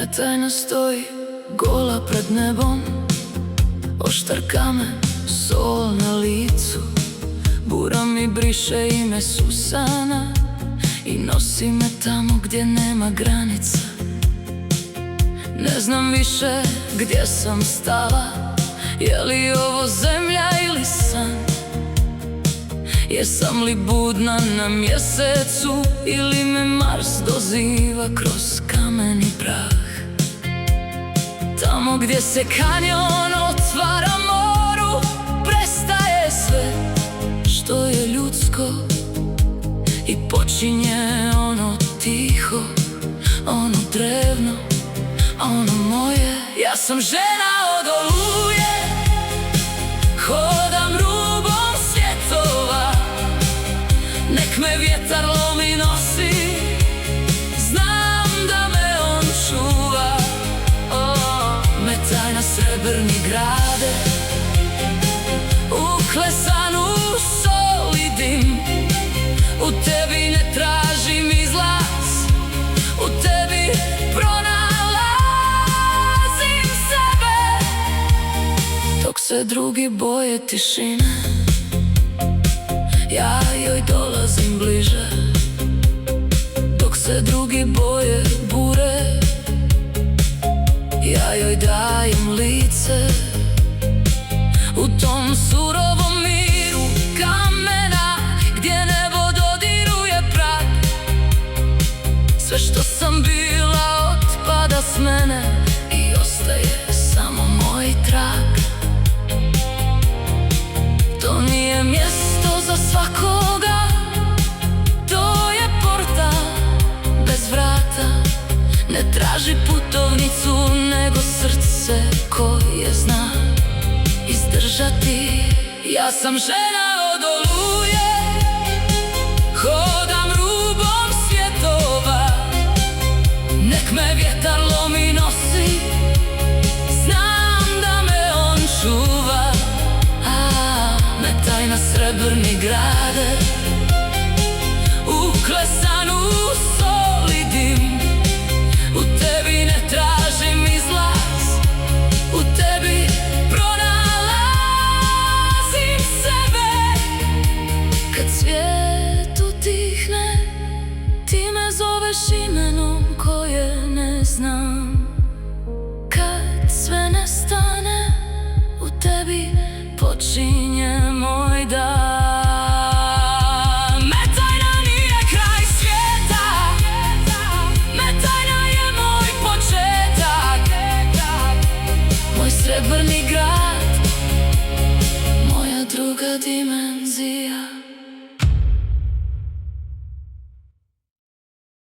tajna stoji gola pred nebom, oštar kamen, sol na licu. Bura mi briše ime Susana i nosi me tamo gdje nema granica. Ne znam više gdje sam stala, je li ovo zemlja ili san? Jesam li budna na mjesecu ili me Mars doziva kroz kamen i prah? Tamo gdje se kanjon otvara moru, prestaje sve što je ljudsko i počinje ono tiho, ono drevno, ono moje. Ja sam žena od oluje, hodam rubom svjetova, nek me vjetar lomi nosi, znam da me on čuva. Metaj na srebrni grade, uklesan u sol i dim. U tebi ne tražim izlaz, u tebi pronalazim sebe. Dok se drugi boje tišine, ja joj dolazim bliže. Dok se drugi boje bure, ja joj dajem lice. U tom surovom miru kamena, gdje nebo dodiruje prag, sve što sam bila otpada s mene i ostaje samo moj trag. To nije mjesto za svakoga, to je portal bez vrata. Ne traži putovnicu, nego srce koje zna izdržati. Ja sam žena od oluje, hodam rubom svjetova, nek me vjetar lomi nosi, znam da me on čuva. Metaj na srebrni grade, ukles